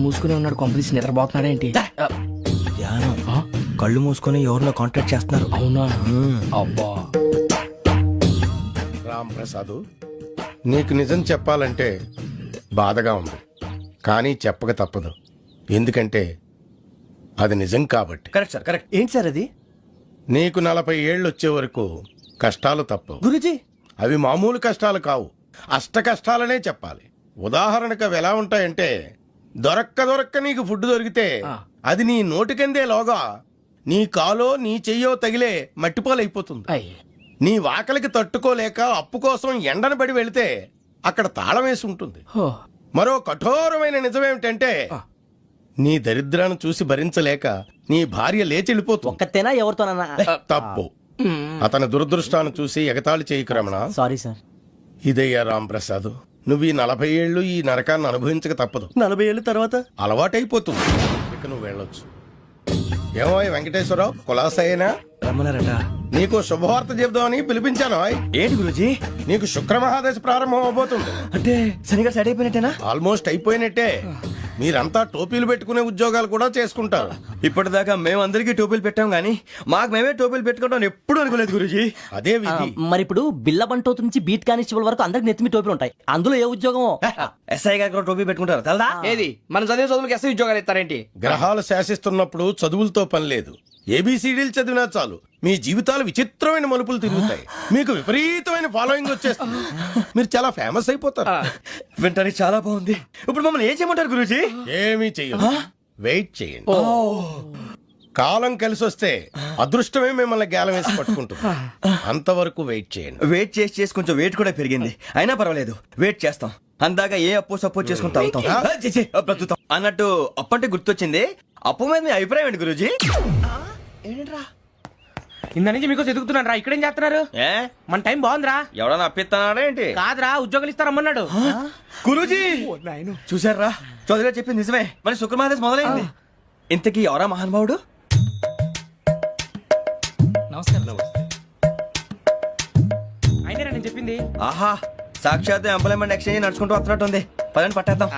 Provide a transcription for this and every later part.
మూసుకునే ఉన్నాడు, కొంపదీసి నిద్రపోతున్నాడా ఏంటి? ధ్యానం. కళ్ళు మూసుకొని ఎవరినో కాంటాక్ట్ చేస్తున్నారు. అవునా? అబ్బా. రామ్ ప్రసాద్, నీకు నిజం చెప్పాలంటే బాధగా ఉంది, కానీ చెప్పక తప్పదు. ఎందుకంటే అది నిజం కాబట్టి. Correct sir, correct. ఏంటి సార్ అది? నీకు 40 ఏళ్ళు వచ్చే వరకు కష్టాలు తప్పవు. గురుజీ, అవి మామూలు కష్టాలు కావు, అష్ట కష్టాలనే చెప్పాలి. ఉదాహరణకు అవి ఎలా ఉంటాయంటే, దొరక్క నీకు ఫుడ్ దొరికితే అది నీ నోటికందే లోగా నీ కాలో నీ చెయ్యో తగిలే మట్టిపాలైపోతుంది. నీ వాకలికి తట్టుకోలేక అప్పు కోసం ఎండను పడి వెళితే అక్కడ తాళం వేసి ఉంటుంది. మరో కఠోరమైన నిజమేమిటంటే, నీ దరిద్రాన్ని చూసి భరించలేక నీ భార్య లేచి వెళ్ళిపోతుంది. ఒక్కతేనా ఎవరితోనన్నా? తప్పు. అతని దురదృష్టాన్ని చూసి ఎగతాళి చేయకు రమణ. Sorry sir. ఇదయ్యా రాంప్రసాద్, నువ్వు ఈ 40 ఏళ్ళు ఈ నరకాన్ని అనుభవించక తప్పదు. 40 ఏళ్ళ తర్వాత అలవాటైపోతుంది. ఇక నువ్వు వెళ్ళొచ్చు. ఏమో వెంకటేశ్వరరావు, కులాసైనా రమ్మన్నారట. నీకు శుభవార్త చెబుదామని పిలిపించాను. ఏంటి గురుజీ? నీకు శుక్రమహాదశ ప్రారంభం అవబోతుంది. అంటే సరిగా సెట్ అయిపోయినట్టేనా? ఆల్మోస్ట్ అయిపోయినట్టే. మీరంతా టోపీలు పెట్టుకునే ఉద్యోగాలు కూడా చేసుకుంటారు. ఇప్పటిదాకా మేమందరికీ టోపీలు పెట్టాం గానీ మాకు మేమే టోపీలు పెట్టుకుంటాం ఎప్పుడు అనుకోలేదు గురుజీ. అదే విధి. మరి ఇప్పుడు బిల్ల బంటోతు నుంచి బీట్ కానిస్టేబుల్ వరకు అందరికి నెత్తిమి టోపీలు ఉంటాయి. అందులో ఏ ఉద్యోగం? ఎస్ఐ గారు కూడా టోపీ పెట్టుకుంటారు తెలదా? ఏది మన చదివే చదువులకు ఎస్ఐ ఉద్యోగాలు ఇస్తారేంటి? గ్రహాలు శాసిస్తున్నప్పుడు చదువులతో పని లేదు. ఏబిసిడీలు చదివినా చాలు మీ జీవితాలు విచిత్రమైన మలుపులు తిరుగుతాయి. మీకు విపరీతమైన ఫాలోయింగ్ వచ్చేస్తుంది. మీరు చాలా ఫేమస్ అయిపోతారు. వింటానికి చాలా బాగుంది. ఇప్పుడు మమ్మల్ని ఏం చేయమంటారు గురుజీ? ఏమీ చెయ్యదు, వెయిట్ చేయండి. కాలం కలిసి వస్తే అదృష్టమే మిమ్మల్ని గేలం వేసి పట్టుకుంటుంది. అంతవరకు వెయిట్ చేయండి. వెయిట్ చేసి కొంచెం వెయిట్ కూడా పెరిగింది. అయినా పర్వాలేదు, వెయిట్ చేస్తాం. అందాక ఏ అప్పు సపోర్ట్ చేసుకుని తాగుతాం, బ్రతుకుతాం అన్నట్టు. అప్పు అంటే గుర్తొచ్చింది. అప్పు మీద మీ అభిప్రాయం ఏంటి గురూజీ? ఏంట్రా ఇంత నుంచి మీకు ఎదుగుతున్నాను రా. ఇక్కడేం చేస్తున్నారు? ఏ మన టైం బాగుందిరా. ఎవడన్నా అప్పిస్తున్నాడా ఏంటి? కాదురా, ఉద్యోగాలు ఇస్తారమ్మన్నాడు. గురూజీ చూసారా, చౌదరిగా చెప్పింది నిజమే. మరి శుక్రమాదేశ్ మొదలైంది. ఇంతకీ ఎవరా మహానుభావుడు? నమస్కారం. అయినరా నేను చెప్పింది? ఆహా, సాక్షాత్ ఎంప్లాయ్మెంట్ ఎక్స్చేంజ్ నడుచుకుంటూ వస్తున్నట్టు ఉంది. పదండి పట్టేద్దాం.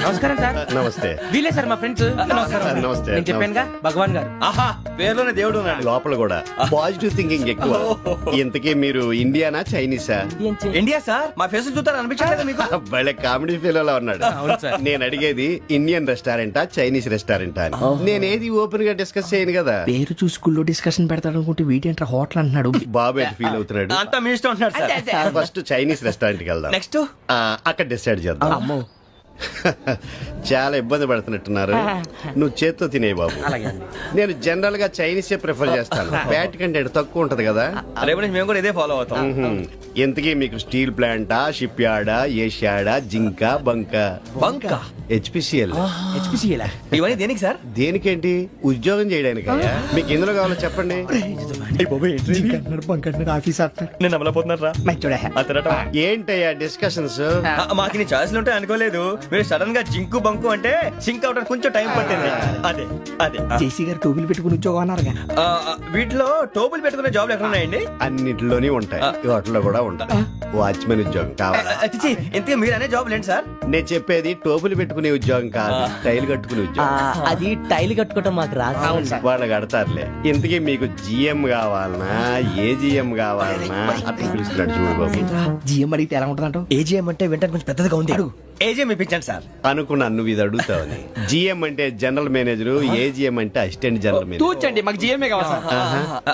నమస్కారం సార్. నమస్తే. వీలే సార్ మా ఫ్రెండ్స్. నమస్కారం. నమస్తే. నేను చెప్పానుగా, భగవాన్ గారు. ఆహా, పేరులోనే దేవుడు ఉన్నాడు. లోపల కూడా పాజిటివ్ థింకింగ్ ఎక్కువ. ఇంతకీ మీరు ఇండియానా చైనీసా? India sir. మా ఫేస్ చూస్తారు అనిపించలేదు మీకు? భలే కామెడీ ఫీల్ అలా ఉన్నాడు. నేను అడిగేది ఇండియన్ రెస్టారెంటా చైనీస్ రెస్టారెంటా అని. నేనేది ఓపెన్ గా డిస్కస్ చేయను కదా. పేరు చూసి స్కూల్లో డిస్కషన్ పెడతాడు అనుకుంటే వీటేంట్రా హోటల్ అంటున్నాడు. బాబు ఎట్ ఫీల్ అవుతున్నాడు. అంతా మీ ఇష్టం ఉంటున్నాడు సార్. ఫస్ట్ చైనీస్ రెస్టారెంట్ కి వెళ్దాం. నెక్స్ట్ అక్కడ డిసైడ్ చేద్దాం. అమ్మో, చాలా ఇబ్బంది పడుతున్నట్టున్నారు. నువ్వు చేత్తో తినే బాబు. నేను జనరల్ గా చైనీసే ప్రిఫర్ చేస్తాను. ఫ్యాట్ కంటెంట్ తక్కువ ఉంటది కదా. రేపు నుంచి మేము కూడా ఇదే ఫాలో అవుతాం. ఎంతకీ మీకు స్టీల్ ప్లాంటా, షిప్ యార్డా, ఏషియాడా, జింక, బంక? బంక, హెచ్పిసిఎల్. హెచ్పిసిఎలా? ఇవన్నీ దేనికి సార్? దేనికేంటి? ఉద్యోగం చేయడానికి. మీకు ఎందులో కావాలో చెప్పండి. నేను అమలపోతున్నారా? ఏంటయ్యా డిస్కషన్స్? మాకు నీ ఛాయిస్లు ఉంటాయి అనుకోలేదు. మీరు సడన్ గా జింకు బంకు అంటే సింక్ అవడానికి కొంచెం టైం పట్టింది. అదే అదే జేసీ గారు టోపీలు పెట్టుకుని ఉద్యోగం అన్నారుగా. వీటిలో టోపులు పెట్టుకునే జాబ్లు ఎక్కడ ఉన్నాయండి? అన్నిటిలోనే ఉంటాయి, వాటిలో కూడా ఉంటాయి. వాచ్మెన్ ఉద్యోగం కావాలా? ఇంతకీ మీరు అనే జాబ్ ఏంటి సార్? నేను చెప్పేది టోపులు పెట్టుకునే ఉద్యోగం కాదు, టైల్ కట్టుకునే ఉద్యోగం. అది టైల్ కట్టుకోవటం మాకు రాదు. వాళ్ళు కడతారులే. ఇంతకీ మీకు జిఎం కావాలనా, ఏ జిఎం కావాలనా? అట్లా పిలుస్తున్నాడు చూడు బాబు. జిఎం అడిగితే ఎలా ఉంటుందంట? ఏజీఎం అంటే వింటానికి కొంచెం పెద్దదిగా ఉంది. ఏజీఎం ఇప్పించండి సార్. అనుకున్నాను నువ్వు ఇది అడుగుతావని. జిఎం అంటే జనరల్ మేనేజర్, ఏజిఎం అంటే అసిస్టెంట్ జనరల్ మేనేజర్. తూచండి, మాకు జిఎంఏ కావాలి సార్.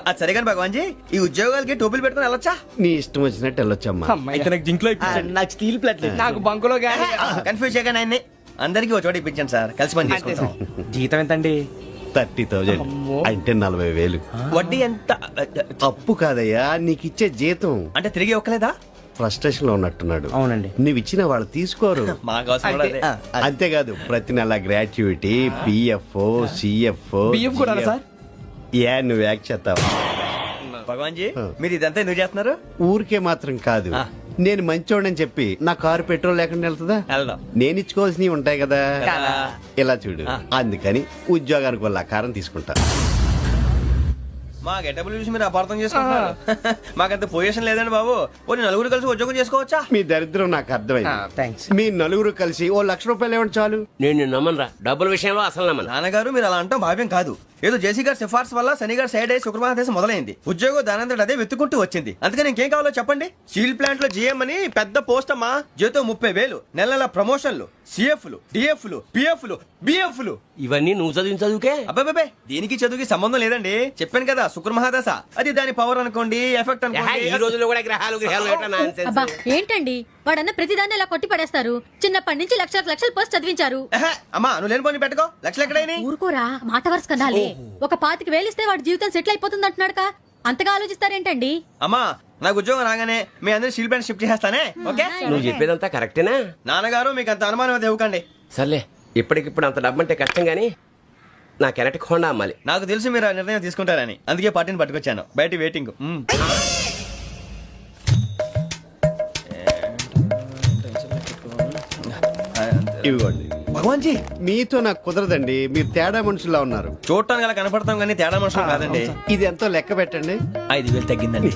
అది సరే కానీ భగవాన్ జీ, ఈ ఉద్యోగాలకి టోపులు పెట్టుకుని వెళ్ళొచ్చా? నీ ఇష్టం వచ్చినట్టు వెళ్ళొచ్చమ్మా. అయితే నాకు జింక్ లో నాకు స్టీల్ ప్లేట్ నాకు బంకులో గానీ. కన్ఫ్యూజ్ చేయగానే ఆయన్ని అందరికీ ఒక చోట ఇప్పించండి సార్, కలిసి పని చేసుకుంటాం. జీతం ఎంతండి? 30,000 అంటే 40,000. వడ్డీ ఎంత? అప్పు కాదయ్యా, నీకు ఇచ్చే జీతం. అంటే తిరిగి ఒక్కలేదా? ఫ్రస్ట్రేషన్ లో ఉన్నట్టున్నాడు. అవునండి. నువ్వు ఇచ్చిన వాళ్ళు తీసుకోరు. మాకు అవసరం కూడా అదే. అంతేకాదు ప్రతి నెల గ్రాట్యుటీ, పిఎఫ్, సిఎఫ్. బియ్యం కూడా సార్? ఏ నువ్వు యాక్ చేస్తావా? భగవాన్ జీ, మీరు ఇదంతా ఎందుకు చేస్తున్నారు? ఊరికే మాత్రం కాదు, నేను మంచోడని చెప్పి నా కారు పెట్రోల్ లేకుండా వెళ్తుందా? వెళ్దాం. నేను ఇచ్చుకోవాల్సినవి ఉంటాయి కదా. ఇలా చూడు, అందుకని ఉద్యోగానికి వాళ్ళ ఆకారం తీసుకుంటా. మా గెటబుల్ చూసి మీరు అపార్థం చేసుకుంటున్నారు. మాకంత పొజిషన్ లేదండి బాబు. ఓ నలుగురు కలిసి ఉద్యోగం చేసుకోవచ్చా? మీ దరిద్రం నాకు అర్థమైంది. థ్యాంక్స్. మీ నలుగురు కలిసి ₹1,00,000 ఇవ్వండి చాలు. నేను నమ్మనరా, డబ్బుల విషయంలో అసలు నమ్మను. నాన్నగారు మీరు అలా అంటాం భావ్యం కాదు. ఏదో జేసీ గారి సిఫార్సు వల్ల శని గారు సైడ్ అయ్యి శుక్రవారం మొదలైంది. ఉద్యోగం దానంతటి అదే వెతుకుంటూ వచ్చింది. అందుకని ఇంకేం కావాలో చెప్పండి. స్టీల్ ప్లాంట్ లో జీఎం అని పెద్ద పోస్ట్ అమ్మా. జీతం 30,000, నెల నెల ప్రమోషన్లు, సిఎఫ్లు, డిఎఫ్లు, పిఎఫ్లు, బిఎఫ్లు. ఇవన్నీ నువ్వు చదివిన చదువుకే. అబ్బాబే దీనికి చదువుకి సంబంధం లేదండి. చెప్పాను కదా శుక్ర మహాదశ. అది దాని పవర్ అనుకోండి, ఎఫెక్ట్ ఈ అనుకోండి. రోజుల్లో కూడా గ్రహాలు ఏటా nonsense? అబ్బా ఏంటండి వాడన్న ప్రతిదాన్ని ఇలా కొట్టి పడేస్తారు. చిన్నప్పటి నుంచి లక్షల పోస్ట్ చదివించారు. ఎహె, అమ్మా నువ్వు లేని పోనీ పెట్టుకో. లక్షలు ఎక్కడైనా ఊరుకోరా, మాట వరుస కదాలే. ఒక 25,000 ఇస్తే వాడి జీవితం సెటిల్ అయిపోతుంది అంటున్నాడుక. అంతగా ఆలోచిస్తారేంటండి? అమ్మా నాకు ఉద్యోగం రాగానే మీ అందరూ స్టీల్ ప్లాంట్ షిఫ్ట్ చేస్తానే. ఓకే నువ్వు చెప్పేదంతా కరెక్టేనా? నాన్నగారు మీకు అంత అనుమానం అయితే ఇవ్వకండి. సర్లే, ఇప్పటికిప్పుడు అంత డబ్బు అంటే కష్టం గానీ నా కెనటిక్ హోండా అమ్మాలి. నాకు తెలుసు మీరు ఆ నిర్ణయం తీసుకుంటారని, అందుకే పార్టీని పట్టుకొచ్చాను. బయట వెయిటింగ్. ఇవ్వండి. భగవాన్ జీ మీతో నాకు కుదరదండి. మీరు తేడా మనుషుల్లా ఉన్నారు. చూడటానికి అలా కనపడతాం కానీ తేడా మనుషులు కాదండి. ఇది ఎంతో లెక్క పెట్టండి. 5,000 తగ్గిందండి.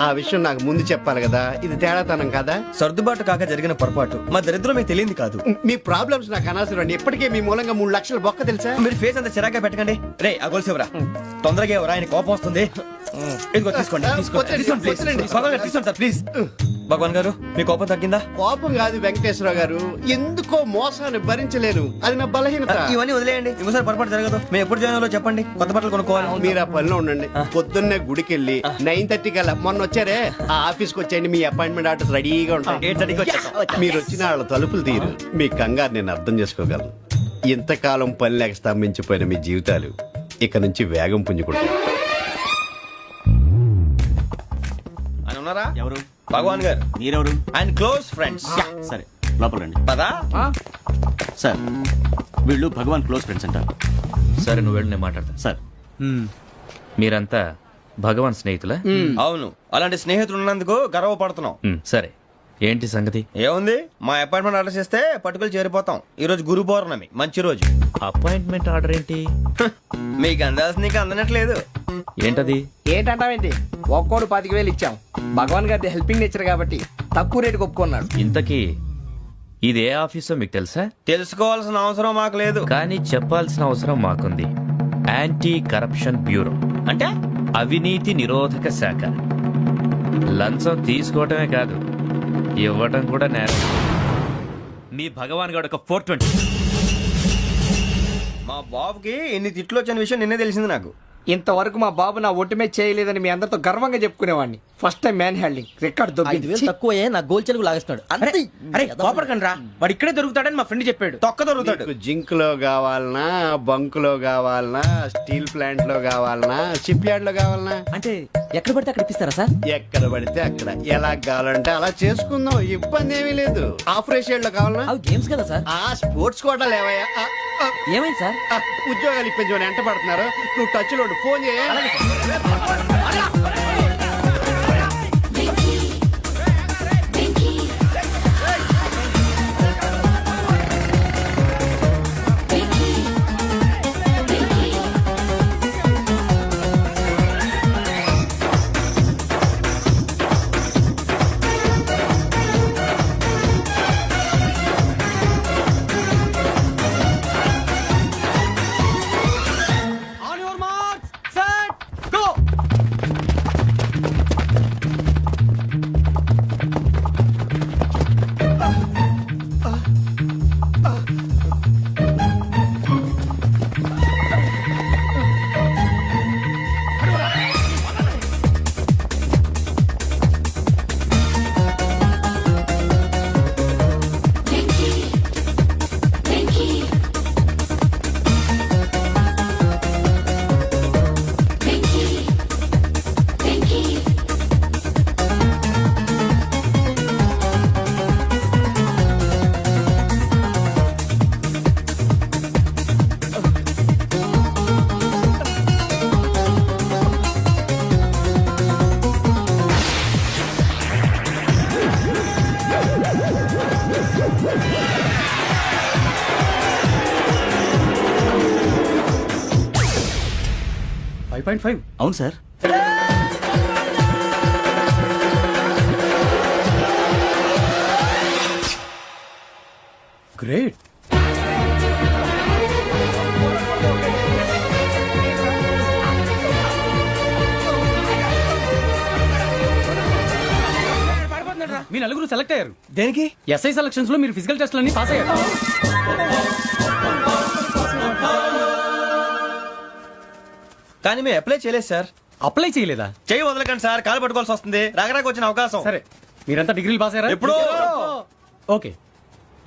ఆ విషయం నాకు ముందు చెప్పాలి కదా. ఇది తేడాతనం కదా. సర్దుబాటు కాక జరిగిన పొరపాటు. మా దరిద్రం మీకు తెలియంది కాదు. మీ ప్రాబ్లమ్స్ నాకు అనవసరం అండి. ఇప్పటికే మీ మూలంగా 3,00,000 బొక్క తెలుసా. మీరు ఫేస్ అంత చిరాగ్గా పెట్టకండి. రే ఆ గొలుసు ఎవరా? తొందరగా ఎవరా? ఆయన కోపం వస్తుంది. ఇదిగో తీసుకోండి. తీసుకోండి ప్లీజ్. భగవాన్ గారు తీసుకోండి సార్ ప్లీజ్. భగవాన్ గారు మీ కోపం తగ్గిందా? కోపం కాదు వెంకటేశ్వరరావు గారు, ఎందుకో మోసాన్ని భరించలేను. అది నా బలహీనత. ఇవన్నీ వదిలేయండి. ఇంకోసారి పొరపాటు జరగదు. మేము ఎప్పుడు జాయిన్ అవ్వాలో చెప్పండి. కొత్త బట్టలు కొనుక్కోవాలి. మీరు ఆ పనిలో ఉండండి. పొద్దున్నే గుడికి వెళ్ళి 9:30 కల్లా, మొన్న వచ్చారే ఆ ఆఫీస్కి వచ్చేయండి. మీ అపాయింట్మెంట్ ఆర్డర్స్ రెడీగా ఉంటాయి. 8:30కి వచ్చేస్తాం. మీరు వచ్చిన వాళ్ళ తలుపులు తీరు. మీ కంగారు నేను అర్థం చేసుకోగలను. ఇంతకాలం పని లేక స్తంభించిపోయిన మీ జీవితాలు ఇక నుంచి వేగం పుంజుకుంటాయి. ఆయన ఉన్నారా? ఎవరు? భగవాన్ గారు. మీరెవరు? ఆయన క్లోజ్ ఫ్రెండ్స్. సరే లోపల రండి. పదా సార్ వీళ్ళు భగవాన్ క్లోజ్ ఫ్రెండ్స్ అంటారు. సరే నువ్వు వెళ్ళి నేను మాట్లాడతా. సార్ మీరంతా భగవాన్ స్నేహితులా? అవును, అలాంటి స్నేహితులు ఉన్నందుకు గర్వపడుతున్నాం. సరే ఏంటి సంగతి? ఏముంది, మా అపాయింట్మెంట్ ఆర్డర్ చేస్తే పట్టుకులు చేరిపోతాం. ఈ రోజు గురు పౌర్ణమి, మంచి రోజు. అపాయింట్మెంట్ ఆర్డర్ ఏంటి? మీకు అందాల్సిన నీకు అందనట్లేదు. ఏంటది? ఏంటంటావేంటి? ఒక్కోడు 25,000 ఇచ్చాం. భగవాన్ గారి హెల్పింగ్ నేచర్ కాబట్టి తక్కువ రేటుకి ఒప్పుకున్నాడు. ఇంతకీ ఇది ఏ ఆఫీసో మీకు తెలుసా? తెలుసుకోవాల్సిన అవసరం మాకు లేదు. కానీ చెప్పాల్సిన అవసరం మాకుంది. యాంటీ కరప్షన్ బ్యూరో, అంటే అవినీతి నిరోధక శాఖ. లంచం తీసుకోవటమే కాదు, ఇవ్వటం కూడా నేరం. మీ భగవాన్ గారు ఒక 420. మా బాబుకి ఇన్ని తిట్లు వచ్చిన విషయం నిన్నే తెలిసింది నాకు. ఇంతవరకు మా బాబు నా ఒట్టుమే చేయలేదని మీ అందరితో గర్వంగా చెప్పుకునేవాడిని. First time man handing record 5,000 తక్కువే నా గోల్ చెలుగు లాగేస్తున్నాడు. అరే కోపడకండి రా, వాడు ఇక్కడే దొరుకుతాడని మా ఫ్రెండ్ చెప్పాడు. తొక్క దొరుకుతాడు. మీకు జింక్ లో కావాలనా, బంక్ లో కావాలనా, స్టీల్ ప్లాంట్ లో కావాలనా, షిప్ యార్డ్ లో కావాలనా? అంటే ఎక్కడ పడితే అక్కడ ఇప్పిస్తారా సార్? ఎక్కడ పడితే అక్కడ, ఎలా కావాలంటే అలా చేసుకుందాం. ఇబ్బంది ఏమీ లేదు. ఆపరేషన్ లో కావాలనా? అవి గేమ్స్ కదా సార్. ఆ స్పోర్ట్స్ కోటా లేవయ్యా. ఏమైంది సార్? ఉద్యోగాలు ఇప్పించమని ఎంట పడుతున్నారు. నువ్వు టచ్ లో ఫోన్ చేయ. 9.5. అవును సార్. గ్రేట్. మీ నలుగురు సెలెక్ట్ అయ్యారు. దేనికి? ఎస్ఐ సెలక్షన్స్ లో మీరు ఫిజికల్ టెస్ట్ అన్ని పాస్ అయ్యారు. కానీ మేము అప్లై చేయలేదు సార్. అప్లై చేయలేదా? చేయి వదలకండి సార్, కాలు పట్టుకోవాల్సి వస్తుంది. రాగరాకు వచ్చిన అవకాశం. సరే, మీరంతా డిగ్రీలు పాస్ అయ్యారా? ఎప్పుడో. ఓకే,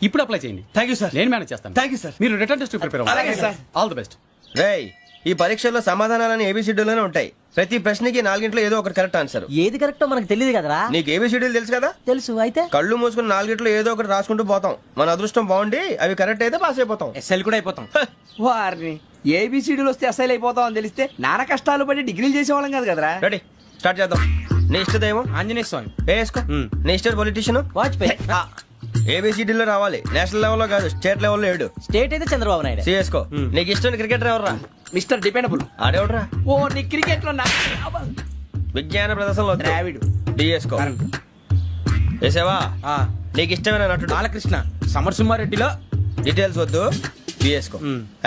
ఇప్పుడు అప్లై చేయండి. Thank you sir. నేను మేనేజ్ చేస్తాను. Thank you sir. మీరు రిటర్న్ టెస్ట్ ప్రిపేర్ అలాగే సార్. All the best. రేయ్, ఈ పరీక్షల్లో సమాధానాలని ఏబిసిడ్యూల్లోనే ఉంటాయి. ప్రతి ప్రశ్నకి 4 ఏదో ఒకటి కరెక్ట్ ఆన్సర్. ఏది కరెక్టో మనకు తెలియదు కదరా. నీకు ఏబిసిడ్యూల్ తెలుసు కదా? తెలుసు. అయితే కళ్ళు మూసుకుని 4 ఏదో ఒకటి రాసుకుంటూ పోతాం. మన అదృష్టం బాగుండి అవి కరెక్ట్ అయితే పాస్ అయిపోతాం. ఎస్ఎల్ కూడా అయిపోతాం. వారిని ఏబిసిడీలు వస్తే ఎస్ఐలు అయిపోతాం అని తెలిస్తే నాన్న కష్టాలు పడి డిగ్రీలు చేసేవాళ్ళం కాదు కదరా. రెడీ, స్టార్ట్ చేద్దాం. నీ ఇష్టదేమో ఆంజనేయ స్వామి. వేసుకో. నీ ఇష్ట పొలిటీషియన్ వాజ్పేయి. ఏబిసిడీలో రావాలి. నేషనల్ లెవెల్లో కాదు, స్టేట్ లెవెల్లో 7. స్టేట్ అయితే చంద్రబాబు నాయుడు. సిఎస్కో. నీకు ఇష్టం క్రికెటర్ ఎవర్రా? Mister dependable. ఆడేవడరా? ఓ నీ క్రికెట్ లో విజ్ఞాన ప్రదర్శనలో ద్రావిడు. డిఎస్కో. వేసావా? నీకు ఇష్టమైన నటుడు? బాలకృష్ణ. సమర్సింహారెడ్డిలో డీటెయిల్స్ వద్దు, బిఎస్కో.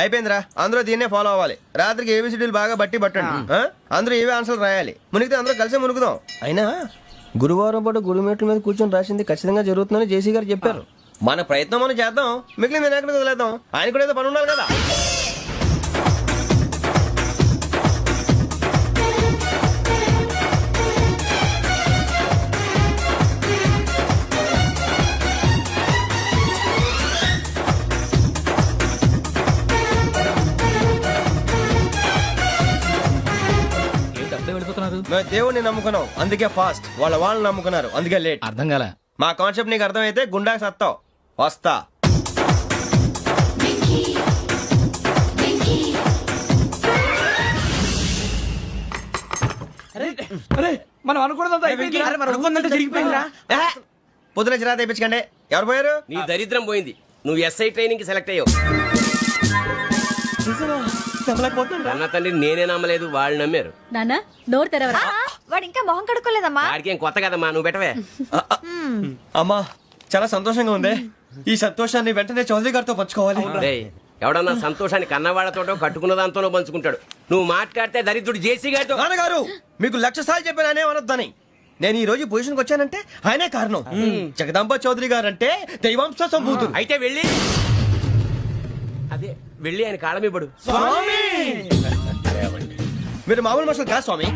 అయిపోయిందిరా. అందరూ దీన్నే ఫాలో అవ్వాలి. రాత్రికి ఏబిసిడీలు బాగా బట్టి పట్టండి. అందరూ ఏవే ఆన్సర్లు రాయాలి. మునిగితే అందరూ కలిసి మునుగుదాం. అయినా గురువారం పాటు గురుమేట్ల మీద కూర్చొని రాసింది ఖచ్చితంగా జరుగుతుందని జేసీ గారు చెప్పారు. మన ప్రయత్నం మనం చేద్దాం, మిగిలిన నేను ఎక్కడికి వదిలేద్దాం. ఆయన కూడా ఏదో పని ఉండాలి కదా. మేము దేవుడిని నమ్ముకున్నాం, అందుకే ఫాస్ట్. వాళ్ళని నమ్ముకున్నారు, అందుకే లేట్. అర్థం కాలే. మా కాన్సెప్ట్ నీకు అర్థమైతే గుండా సత్తావు. వస్తా. మనం అనుకున్నదంతా జరిగిపోయిందిరా. పొద్దున చిరా తెప్పించకండి. ఎవరు పోయారు? నీ దరిద్రం పోయింది. నువ్వు ఎస్ఐ ట్రైనింగ్ కి సెలెక్ట్ అయ్యావు. అన్న తండ్రి నేనే నమ్మలేదు, వాళ్ళు నమ్మారు. నాన్న నోరు తెరవరా. వాడు ఇంకా మొహం కడుక్కోలేదమ్మా. వాడికి ఏం కొత్త కదమ్మా, నువ్వు పెట్టవే. అమ్మా, చాలా సంతోషంగా ఉంది. ఈ సంతోషాన్ని వెంటనే చౌదరి గారితో పంచుకోవాలి. రేయ్, ఎవడన్నా సంతోషాన్ని కన్నవాళ్లతోటో కట్టుకున్న దాంతోనో పంచుకుంటాడు. నువ్వు మాట్లాడితే దరిద్రుడు జేసీ గారితో. నాన్నగారు, మీకు 1,00,000 సార్లు చెప్పాను ఆయనే అనొద్దని. నేను ఈ రోజు పొజిషన్కి వచ్చానంటే ఆయనే కారణం. జగదాంబ చౌదరి గారు అంటే దైవాంశ సంభూతుడు. అయితే వెళ్ళి అదే వెళ్ళి ఆయన కాళ్ళమివ్వడు. మీరు మామూలు మనుషులు కాదు స్వామి.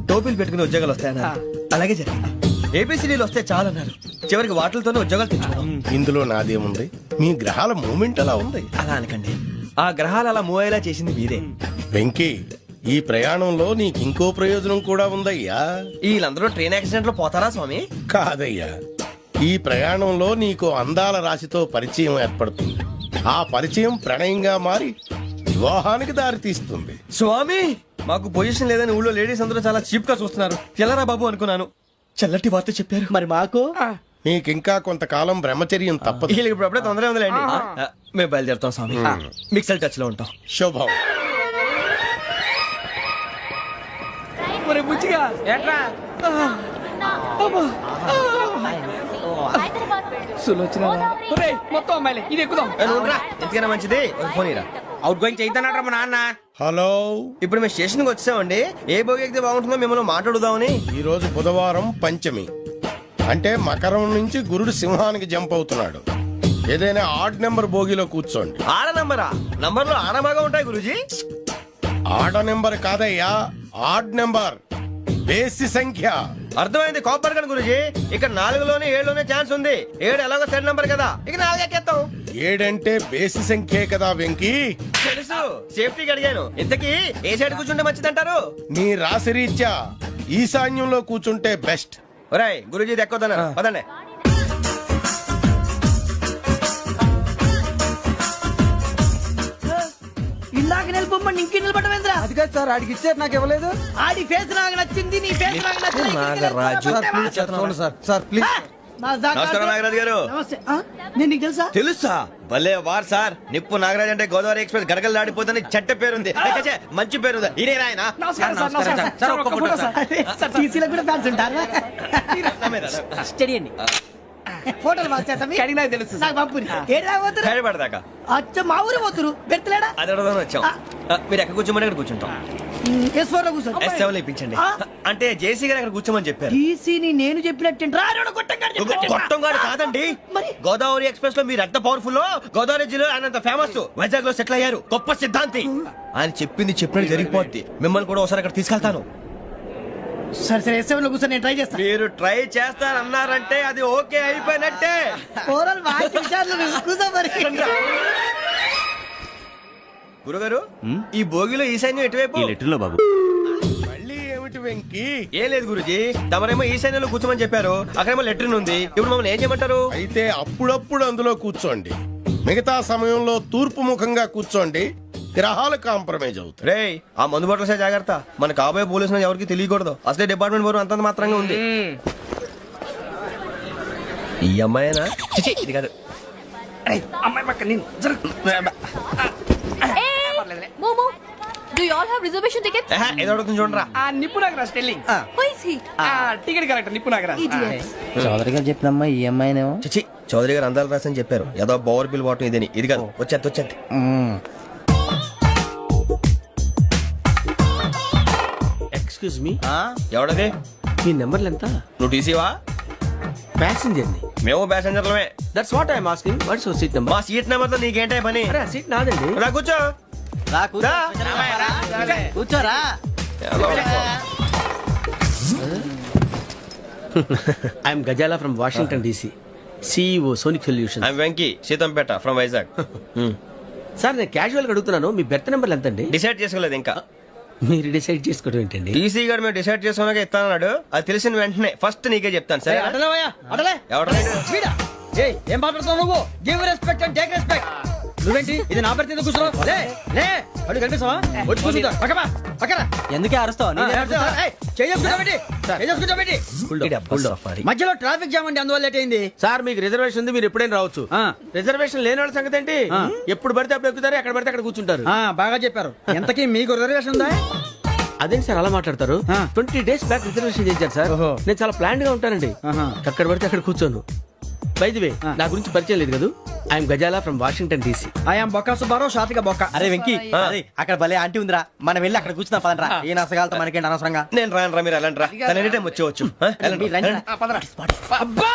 టోపీలు పెట్టుకుని ఉద్యోగాలు వస్తాయన్నారు, అలాగే జరిగింది. ఏబిసిడీలు వస్తే చాలన్నారు, చివరికి వాటిలతోనే ఉద్యోగాలు తెచ్చుకున్నాం. ఇందులో నాదేముంది? మీ గ్రహాల మూమెంట్ అలా ఉంది. అలా అనకండి, ఆ గ్రహాలు అలా మూవ్ అయ్యేలా చేసింది మీరే. వెంకీ, ఈ ప్రయాణంలో నీకు ఇంకో ప్రయోజనం కూడా ఉందయ్యా. వీళ్ళందరూ ట్రైన్ యాక్సిడెంట్ లో పోతారా స్వామి? కాదయ్యా, ఈ ప్రయాణంలో నీకు అందాల రాశితో పరిచయం ఏర్పడుతుంది. ఆ పరిచయం ప్రణయంగా మారి వివాహానికి దారితీస్తుంది. స్వామి, మాకు పొజిషన్ లేదని ఊళ్ళో లేడీస్ అందరూ చాలా చీప్ గా చూస్తున్నారు. ఎలారా బాబు అనుకున్నాను. చల్లటి వార్త చెప్పారు. మరి మాకు నీకింకా కొంతకాలం బ్రహ్మచర్యం తప్పదు. వీళ్ళకి ఇప్పుడు అప్పుడే తొందరగా ఉందిలేండి. మేము బయలుదేరుతాం స్వామి. మిక్సల్ టచ్ లో ఉంటాం. శుభం. బుచ్చిగా ఏట్రా మొత్తం అమ్మాయిలే, ఇది ఎక్కుదాం. ఎందుకైనా మంచిది ఫోన్ ఇరా. అవుట్ గోయింగ్ చేద్దానట్రా మా నాన్న. హలో, ఇప్పుడు మేము స్టేషన్ కి వచ్చామండి. ఏ బోగి ఎక్కితే బాగుంటుందో మిమ్మల్ని మాట్లాడుదామని. ఈ రోజు బుధవారం పంచమి, అంటే మకరం నుంచి గురుడు సింహానికి జంప్ అవుతున్నాడు. ఏదైనా ఆడ్ నెంబర్ బోగిలో కూర్చోండి. ఆడ నంబరా? నంబర్లు ఆడ బాగా ఉంటాయి గురూజీ. ఆడ నెంబర్ కాదయ్యా, ఆడ్ నెంబర్, బేసి సంఖ్య. అర్థమైంది. కాపర్ కానీ గురూజీ, ఇక్కడ 4లోనే 7లోనే ఛాన్స్ ఉంది. 7 ఎలాగో సెడ్ నంబర్ కదా, ఇక 4 ఎక్కేస్తాం. 7 అంటే బేసి సంఖ్యే కదా వెంకీ. తెలుసు, సేఫ్టీకి అడిగాను. ఇంతకీ ఏ సైడ్ కూర్చుంటే మంచిదంటారు? నీ రాశి రీత్యా ఈశాన్యంలో కూర్చుంటే బెస్ట్. ఒరేయ్, గురూజీ దెక్కొద్దన్నారు, పదండి. ఇందాక నిలబొమ్మని ఇంకే నిలబడమేంద్రా? అది కాదు సార్, ఆడికి ఇచ్చారు, నాకు ఇవ్వలేదు. ఆడి ఫేస్ నాకు నచ్చింది, నీ ఫేస్ నాకు నచ్చింది. Sir please. నమస్కారం నాగరాజ్ గారు. నేను నీకు తెలుసా? తెలుసా? భలే వార్ సార్. నిప్పు నాగరాజ్ అంటే గోదావరి ఎక్స్ప్రెస్ గడగలు దాడిపోతుంది చెట్ట పేరుంది. ఛే, మంచి పేరుంది. ఇదే ఆయన. నమస్కారం సార్, నమస్కారం సార్. ఒక్క ఫోటో సార్. సార్, TC లో కూడా ఫ్యాన్స్ ఉంటారా? స్టడీ అండి. ఫోటోలు కడిగి నాకు తెలుసు నాకు పంపుని ఏడా పోతురు హైదరాబాద్ అచ్చ మా ఊరు పోతురు బెర్తలేడా అది అడగదామని వచ్చాం. మీరు ఎక్కడ కూర్చోమని అక్కడ కూర్చుంటాం. S4 లో కూర్చో S7 లో ఇప్పించండి. అంటే జేసీ గారు అక్కడ కూర్చోమని చెప్పారు. టీసీని నేను చెప్పినట్టు గొట్టంగాడు కాదండి. గోదావరి ఎక్స్ప్రెస్ లో మీరు ఎంత పవర్ఫుల్, గోదావరి జిల్లా ఆయన ఫేమస్. వైజాగ్ లో సెటిల్ అయ్యారు. గొప్ప సిద్ధాంతి. ఆయన చెప్పింది చెప్పినట్టు జరిగిపోద్ది. మిమ్మల్ని కూడా ఒకసారి అక్కడ తీసుకెళ్తాను. సరే సరే S7 లో కూర్చో, నేను ట్రై చేస్తాను. మీరు ట్రై చేస్తారన్నారంటే అది ఓకే అయిపోయినట్టే. ఓవరాల్ వాటి విషయాలు కూర్చో మరి. గురుగారు, ఈ భోగిలో ఈశాన్యం ఎటువైపు? ఈ లెటర్లో బాబు. మళ్ళీ ఏమిటి వెంకీ? ఏం లేదు గురుజీ, తమరేమో ఈశాన్యంలో కూర్చోమని చెప్పారు. అక్కడేమో లెటర్ ఉంది. ఇప్పుడు మమ్మల్ని ఏం చేయమంటారు? అయితే అప్పుడప్పుడు అందులో కూర్చోండి, మిగతా సమయంలో తూర్పు ముఖంగా కూర్చోండి. గ్రహాలు కాంప్రమైజ్ అవుతాయి. రేయ్, ఆ మందు బట్టలసే జాగ్రత్త. మన కాబోయే పోలీసులు ఎవరికి తెలియకూడదు. అసలే డిపార్ట్మెంట్ బోరు అంతంత మాత్రంగా ఉంది. ఈ అమ్మాయినా? చిచి, ఇది కాదు. అమ్మాయి పక్క నేను మోమో do you all have reservation tickets? ఏదో అడుగుతుంది చూడరా. ఆ నిప్పు Nagaraj telling who is he? Ticket correct నిప్పు నాగరాజ్. చౌదరి గారు చెప్పినమ్మా ఈ అమ్మాయినేమో. చిచి, చౌదరి గారు అందాలు రాసని చెప్పారు. ఏదో బోర్ బిల్ వాటం ఇదని. ఇది కాదు. వచ్చేది. Excuse me, ఎవడది? మీ నెంబర్లు ఎంత? నువ్వు టీసీవా? ప్యాసింజర్ ని. మేము ప్యాసెంజర్లమే. That's what I'm asking. What's your seat number? మా సీట్ నెంబర్ తో నీకేంటే పని? అరే సీట్ నాదండి. రా కూర్చో. రా. కూర్చోరా. I'm Gazala from Washington DC, CEO Sonic solution. I'm Venky, Seethampeta from Vizag. Sir, నేను క్యాజువల్ గా అడుగుతున్నాను, మీ బెర్త్ నెంబర్లు ఎంత అండి? డిసైడ్ చేసుకోలేదు ఇంకా. మీరు డిసైడ్ చేసుకోవడం ఏంటండి? టీసీ గారు మేము డిసైడ్ చేసుకున్నాక ఇస్తానన్నాడు. అది తెలిసిన వెంటనే ఫస్ట్ నీకే చెప్తాను. సరే? ఏం మాట్లాడుతున్నావు నువ్వు? Give respect and take respect. నువ్వేంటి ఇది నా పరిస్థితి కూర్చున్నావు? లే లే, అడుగు కనిపిస్తావా? వచ్చి కూర్చుంటా. పక్కన ఎందుకే అరుస్తావు? మధ్యలో ట్రాఫిక్ జామ్ అండి, అందువల్ల లేట్ అయింది. సార్, మీకు రిజర్వేషన్ ఉంది, మీరు ఎప్పుడైనా రావచ్చు. రిజర్వేషన్ లేని వాళ్ళ సంగతి ఏంటి? ఎప్పుడు పడితే అప్పుడు ఎక్కుతారు, ఎక్కడ పడితే అక్కడ కూర్చుంటారు. బాగా చెప్పారు. ఎంతకీ మీకు రిజర్వేషన్ ఉందా? అదేంటి సార్ అలా మాట్లాడతారు? 20 days బ్యాక్ రిజర్వేషన్ చేశారు సార్. నేను చాలా ప్లాన్డ్ గా ఉంటానండి. అక్కడ పడితే అక్కడ కూర్చోను. బై ది వే, నా గురించి పరిచయం లేదు కదా. I'm Gazala from Washington DC. I'm Bokka Subbarao, షాతిక బొక్క. అరే వెంకీ, అక్కడ భలే ఆంటీ ఉందిరా, మనం వెళ్ళి అక్కడ కూర్చున్నా పదనరా. ఏ నసగాలతో మనకేంటి అనవసరంగా. నేను రాను రా, మీరు ఎలాంటి రా. తన ఎనీ టైం వచ్చేవచ్చు. అబ్బా